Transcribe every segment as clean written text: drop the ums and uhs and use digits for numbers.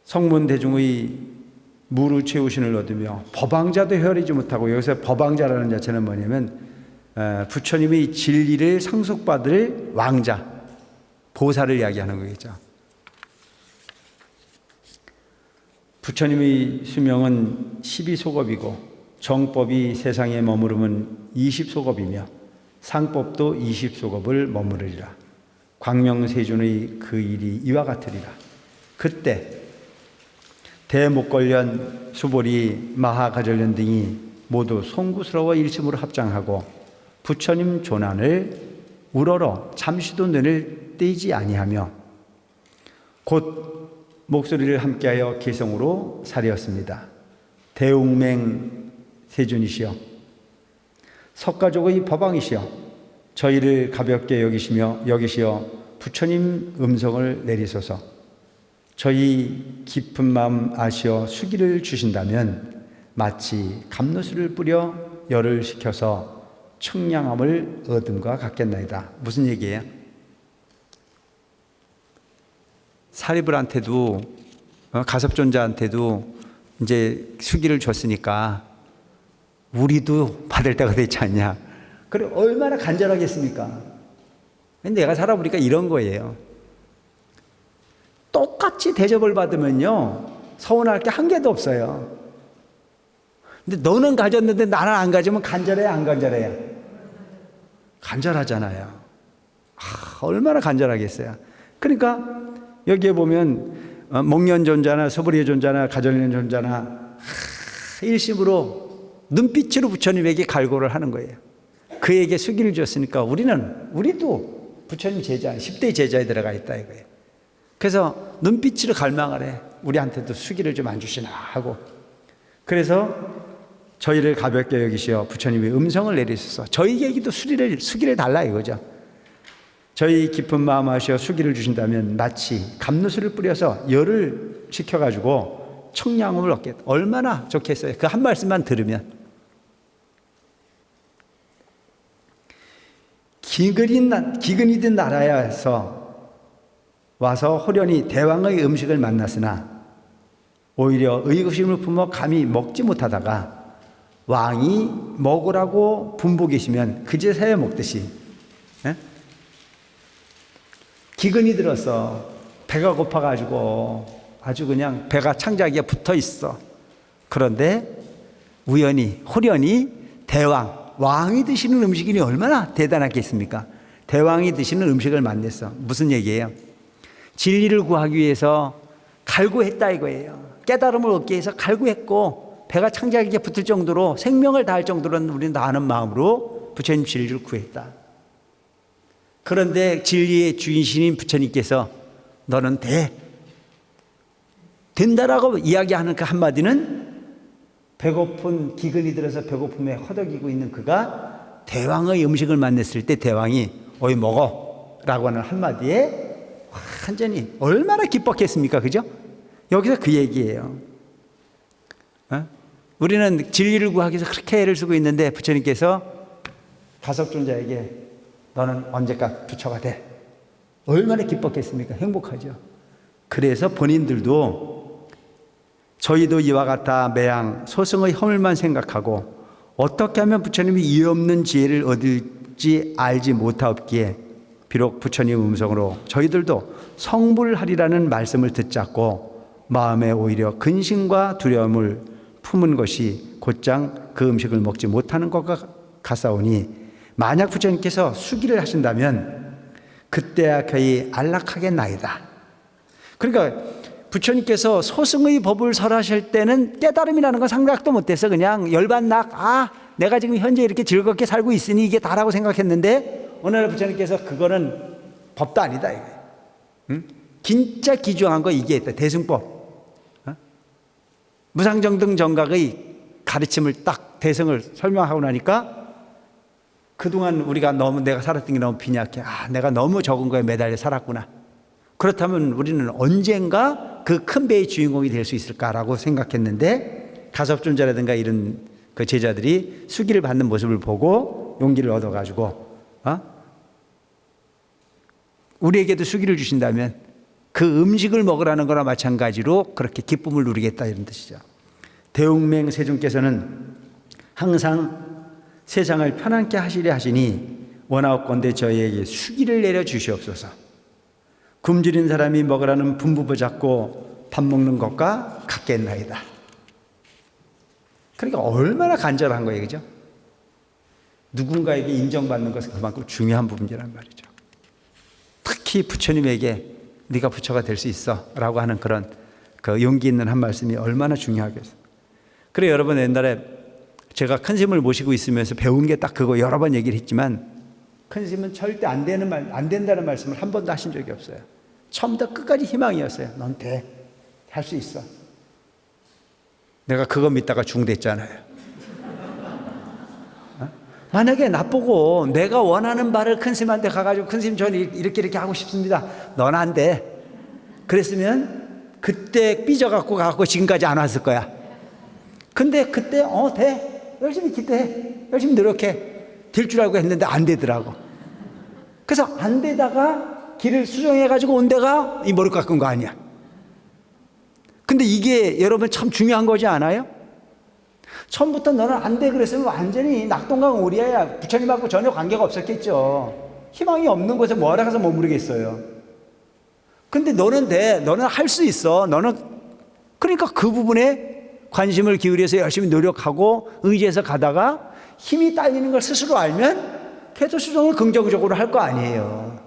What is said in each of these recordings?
성문 대중의 무르 채우신을 얻으며 법왕자도 헤아리지 못하고, 여기서 법왕자라는 자체는 뭐냐면 부처님의 진리를 상속받을 왕자, 보살을 이야기하는 거겠죠. 부처님의 수명은 12소겁이고 정법이 세상에 머무름은 20소겁이며 상법도 20소겁을 머무르리라. 광명세존의 그 일이 이와 같으리라. 그때 대목걸련, 수보리, 마하가절련 등이 모두 송구스러워 일심으로 합장하고 부처님 조난을 우러러 잠시도 눈을 떼지 아니하며 곧 목소리를 함께하여 개성으로 사리었습니다. 대웅맹 세존이시여, 석가족의 법왕이시여, 저희를 가볍게 여기시어 부처님 음성을 내리소서. 저희 깊은 마음 아시어 수기를 주신다면 마치 감로수를 뿌려 열을 식혀서 청량함을 얻음과 같겠나이다. 무슨 얘기예요? 사리불한테도 가섭존자한테도 이제 수기를 줬으니까 우리도 받을 때가 됐지 않냐. 그래 얼마나 간절하겠습니까? 근데 내가 살아보니까 이런 거예요. 똑같이 대접을 받으면요 서운할 게 한 개도 없어요. 근데 너는 가졌는데 나는 안 가지면 간절해야 안 간절해야? 간절하잖아요. 얼마나 간절하겠어요. 그러니까 여기에 보면 목련존자나 소불이존자나 가절련존자나 일심으로 눈빛으로 부처님에게 갈고를 하는 거예요. 그에게 수기를 줬으니까 우리도 부처님 제자, 10대 제자에 들어가 있다 이거예요. 그래서 눈빛으로 갈망을 해. 우리한테도 수기를 좀 안 주시나 하고. 그래서 저희를 가볍게 여기시어 부처님의 음성을 내리셔서 저희에게도 수기를 달라 이거죠. 저희 깊은 마음 하시어 수기를 주신다면 마치 감로수를 뿌려서 열을 식혀가지고 청량함을 얻겠다. 얼마나 좋겠어요. 그 한 말씀만 들으면. 기근이든 나라에서 와서 호련히 대왕의 음식을 만났으나 오히려 의구심을 품어 감히 먹지 못하다가 왕이 먹으라고 분부 계시면 그제서야 먹듯이, 기근이 들어서 배가 고파가지고 아주 그냥 배가 창자기에 붙어 있어. 그런데 우연히 호련히 왕이 드시는 음식이 얼마나 대단하겠습니까? 대왕이 드시는 음식을 만났어. 무슨 얘기예요? 진리를 구하기 위해서 갈구했다 이거예요. 깨달음을 얻기 위해서 갈구했고 배가 창자기에 붙을 정도로 생명을 다할 정도로는 우리는 다하는 마음으로 부처님 진리를 구했다. 그런데 진리의 주인이신 부처님께서 너는 된다라고 이야기하는 그 한마디는 배고픈 기근이 들어서 배고픔에 허덕이고 있는 그가 대왕의 음식을 만났을 때 대왕이 어이 먹어 라고 하는 한마디에 완전히 얼마나 기뻤겠습니까? 그죠? 여기서 그 얘기예요. 우리는 진리를 구하기 위해서 그렇게 애를 쓰고 있는데 부처님께서 가섭존자에게 너는 언제까 부처가 돼. 얼마나 기뻤겠습니까? 행복하죠. 그래서 본인들도 저희도 이와 같아 매양 소승의 허물만 생각하고 어떻게 하면 부처님이 이해 없는 지혜를 얻을지 알지 못하옵기에 비록 부처님 음성으로 저희들도 성불하리라는 말씀을 듣잡고 마음에 오히려 근심과 두려움을 품은 것이 곧장 그 음식을 먹지 못하는 것과 같사오니 만약 부처님께서 수기를 하신다면 그때야 거의 안락하겠나이다. 그러니까 부처님께서 소승의 법을 설하실 때는 깨달음이라는 건 생각도 못해서 그냥 열반낙 내가 지금 현재 이렇게 즐겁게 살고 있으니 이게 다라고 생각했는데 오늘 부처님께서 그거는 법도 아니다 이거예요. 진짜 기중한 거 이게 있다. 대승법. 무상정등 정각의 가르침을 딱 대승을 설명하고 나니까 그동안 우리가 너무 내가 살았던 게 너무 빈약해. 내가 너무 적은 거에 매달려 살았구나. 그렇다면 우리는 언젠가 그 큰 배의 주인공이 될 수 있을까라고 생각했는데 가섭존자라든가 이런 그 제자들이 수기를 받는 모습을 보고 용기를 얻어가지고 우리에게도 수기를 주신다면 그 음식을 먹으라는 거나 마찬가지로 그렇게 기쁨을 누리겠다 이런 뜻이죠. 대웅맹 세존께서는 항상 세상을 편안케 하시려 하시니 원하옵건대 저희에게 수기를 내려 주시옵소서. 굶주린 사람이 먹으라는 분부부 잡고 밥 먹는 것과 같겠나이다. 그러니까 얼마나 간절한 거예요, 그죠? 누군가에게 인정받는 것은 그만큼 중요한 부분이란 말이죠. 특히 부처님에게 네가 부처가 될 수 있어 라고 하는 그런 그 용기 있는 한 말씀이 얼마나 중요하겠어요. 그래 여러분, 옛날에 제가 큰 스님을 모시고 있으면서 배운 게 딱 그거 여러 번 얘기를 했지만, 큰 스님은 절대 안 된다는 말씀을 한 번도 하신 적이 없어요. 처음부터 끝까지 희망이었어요. 넌 돼. 할 수 있어. 내가 그거 믿다가 중됐잖아요. 만약에 나보고 내가 원하는 바를 큰 스님한테 가가지고 큰 스님 저는 이렇게 하고 싶습니다. 넌 안 돼. 그랬으면 그때 삐져갖고 가갖고 지금까지 안 왔을 거야. 근데 그때 돼. 열심히 기도해. 열심히 노력해. 될 줄 알고 했는데 안 되더라고. 그래서 안 되다가 길을 수정해가지고 온 데가 이 머리 깎은 거 아니야. 근데 이게 여러분 참 중요한 거지 않아요? 처음부터 너는 안 돼 그랬으면 완전히 낙동강 오리야. 부처님하고 전혀 관계가 없었겠죠. 희망이 없는 곳에 뭐하러 가서 머무르겠어요. 근데 너는 돼. 너는 할 수 있어. 너는 그러니까 그 부분에 관심을 기울여서 열심히 노력하고 의지해서 가다가 힘이 딸리는 걸 스스로 알면 태도 수정을 긍정적으로 할 거 아니에요.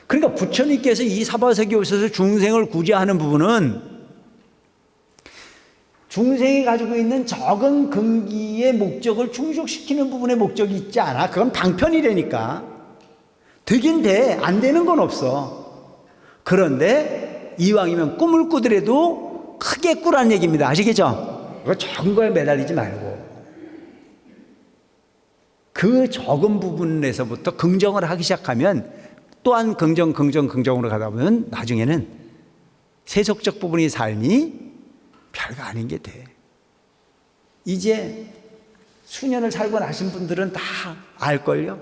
그러니까 부처님께서 이 사바세계에 오셔서 중생을 구제하는 부분은 중생이 가지고 있는 적은 근기의 목적을 충족시키는 부분의 목적이 있지 않아. 그건 방편이라니까. 되긴 돼. 안 되는 건 없어. 그런데 이왕이면 꿈을 꾸더라도 크게 꾸라는 얘기입니다. 아시겠죠? 그거 적은 거에 매달리지 말고 그 적은 부분에서부터 긍정을 하기 시작하면 또한 긍정으로 가다 보면 나중에는 세속적 부분의 삶이 별거 아닌 게 돼. 이제 수년을 살고 나신 분들은 다 알걸요?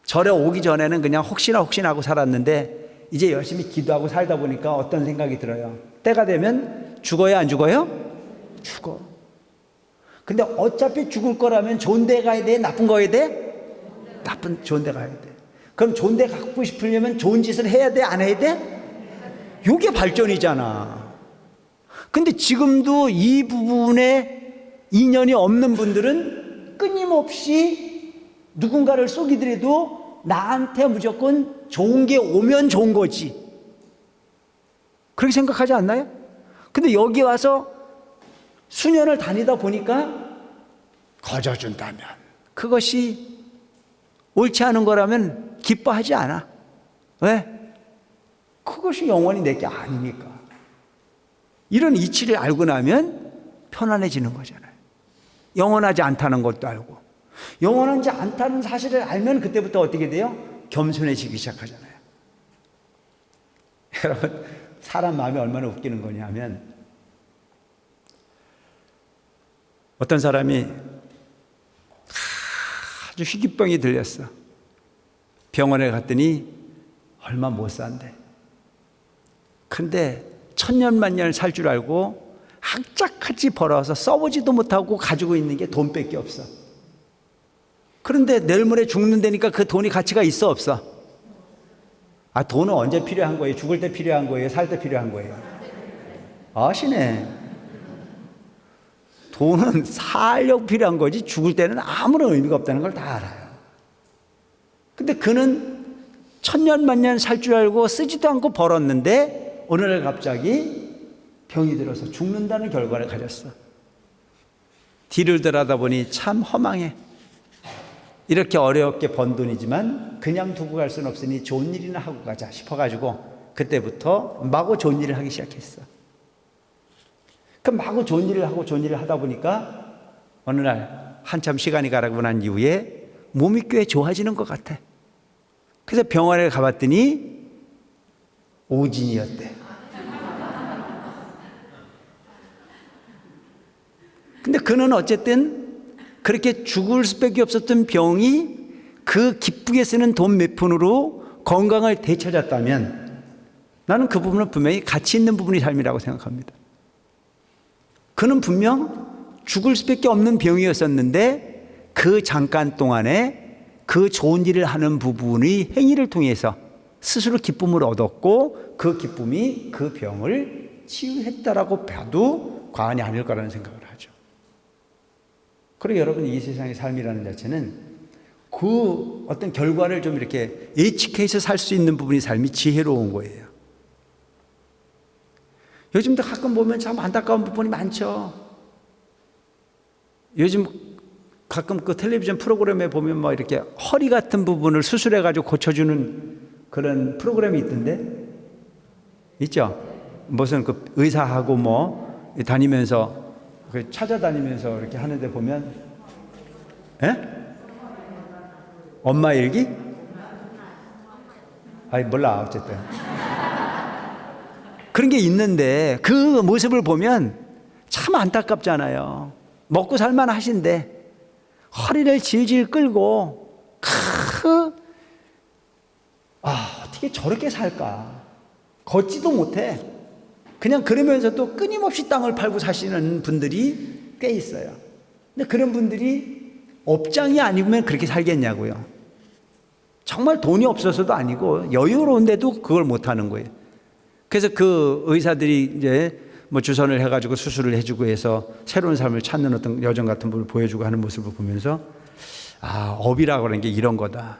절에 오기 전에는 그냥 혹시나 하고 살았는데 이제 열심히 기도하고 살다 보니까 어떤 생각이 들어요? 때가 되면 죽어야 안 죽어요? 죽어. 근데 어차피 죽을 거라면 좋은 데 가야 돼? 나쁜 거 가야 돼? 좋은 데 가야 돼. 그럼 좋은 데 갖고 싶으려면 좋은 짓을 해야 돼? 안 해야 돼? 이게 발전이잖아. 근데 지금도 이 부분에 인연이 없는 분들은 끊임없이 누군가를 속이더라도 나한테 무조건 좋은 게 오면 좋은 거지. 그렇게 생각하지 않나요? 근데 여기 와서 수년을 다니다 보니까 거저준다면 그것이 옳지 않은 거라면 기뻐하지 않아. 왜? 그것이 영원히 내 게 아니니까. 이런 이치를 알고 나면 편안해지는 거잖아요. 영원하지 않다는 것도 알고. 영원하지 않다는 사실을 알면 그때부터 어떻게 돼요? 겸손해지기 시작하잖아요. 여러분, 사람 마음이 얼마나 웃기는 거냐면 어떤 사람이 아주 희귀병이 들렸어. 병원에 갔더니 얼마 못 산대. 근데 천년만년을 살 줄 알고 학자같이 벌어서 써보지도 못하고 가지고 있는 게 돈밖에 없어. 그런데 내일 모레 죽는다니까 그 돈이 가치가 있어 없어? 돈은 언제 필요한 거예요? 죽을 때 필요한 거예요? 살 때 필요한 거예요? 아시네. 돈은 살려고 필요한 거지 죽을 때는 아무런 의미가 없다는 걸 다 알아요. 근데 그는 천년만년 살 줄 알고 쓰지도 않고 벌었는데 오늘날 갑자기 병이 들어서 죽는다는 결과를 가졌어. 뒤를 돌아다 보니 참 허망해. 이렇게 어렵게 번 돈이지만 그냥 두고 갈 수는 없으니 좋은 일이나 하고 가자 싶어가지고 그때부터 마구 좋은 일을 하기 시작했어. 그 마구 좋은 일을 하다 보니까 어느 날 한참 시간이 가라고 난 이후에 몸이 꽤 좋아지는 것 같아. 그래서 병원에 가봤더니 오진이었대. 근데 그는 어쨌든 그렇게 죽을 수밖에 없었던 병이 그 기쁘게 쓰는 돈 몇 푼으로 건강을 되찾았다면 나는 그 부분은 분명히 가치 있는 부분이 삶이라고 생각합니다. 그는 분명 죽을 수밖에 없는 병이었었는데 그 잠깐 동안에 그 좋은 일을 하는 부분의 행위를 통해서 스스로 기쁨을 얻었고 그 기쁨이 그 병을 치유했다라고 봐도 과언이 아닐 거라는 생각을 하죠. 그리고 여러분, 이 세상의 삶이라는 자체는 그 어떤 결과를 좀 이렇게 예측해서 살 수 있는 부분이 삶이 지혜로운 거예요. 요즘도 가끔 보면 참 안타까운 부분이 많죠. 요즘 가끔 그 텔레비전 프로그램에 보면 뭐 이렇게 허리 같은 부분을 수술해가지고 고쳐주는 그런 프로그램이 있던데, 있죠? 무슨 그 의사하고 뭐 다니면서 찾아다니면서 이렇게 하는데 보면, 에? 엄마 일기? 아니 몰라, 어쨌든 그런 게 있는데 그 모습을 보면 참 안타깝잖아요. 먹고 살만 하신데 허리를 질질 끌고 어떻게 저렇게 살까? 걷지도 못해. 그냥 그러면서도 끊임없이 땅을 팔고 사시는 분들이 꽤 있어요. 근데 그런 분들이 업장이 아니면 그렇게 살겠냐고요. 정말 돈이 없어서도 아니고 여유로운데도 그걸 못하는 거예요. 그래서 그 의사들이 이제 뭐 주선을 해가지고 수술을 해주고 해서 새로운 삶을 찾는 어떤 여정 같은 분을 보여주고 하는 모습을 보면서 업이라고 하는 게 이런 거다.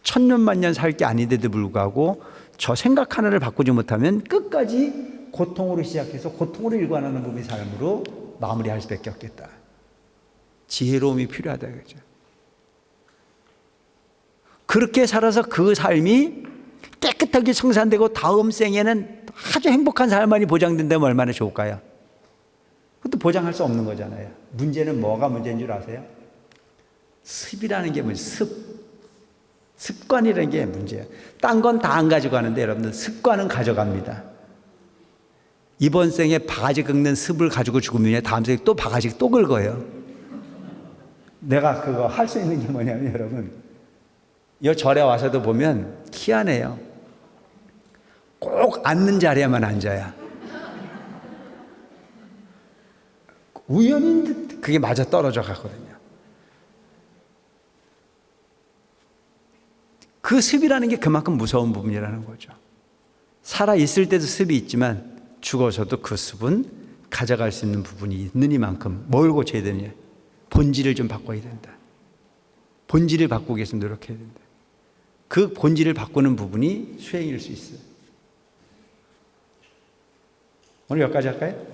천년만년 살 게 아닌데도 불구하고 저 생각 하나를 바꾸지 못하면 끝까지 고통으로 시작해서 고통으로 일관하는 부분의 삶으로 마무리할 수밖에 없겠다. 지혜로움이 필요하다 그죠. 그렇게 살아서 그 삶이 깨끗하게 청산되고 다음 생에는 아주 행복한 삶만이 보장된다면 얼마나 좋을까요? 그것도 보장할 수 없는 거잖아요. 문제는 뭐가 문제인 줄 아세요? 습이라는 게 문제. 습관이라는 게 문제예요. 딴 건 다 안 가져가는데 여러분들 습관은 가져갑니다. 이번 생에 바가지 긁는 습을 가지고 죽으면 다음 생에 또 바가지 또 긁어요. 내가 그거 할 수 있는 게 뭐냐면 여러분, 이 절에 와서도 보면 희한해요. 꼭 앉는 자리에만 앉아야. 우연인 듯 그게 맞아 떨어져 가거든요. 그 습이라는 게 그만큼 무서운 부분이라는 거죠. 살아 있을 때도 습이 있지만 죽어서도 그 습은 가져갈 수 있는 부분이 있는 이만큼 뭘 고쳐야 되느냐? 본질을 좀 바꿔야 된다. 본질을 바꾸기 위해서 노력해야 된다. 그 본질을 바꾸는 부분이 수행일 수 있어요. 오늘 여기까지 할까요?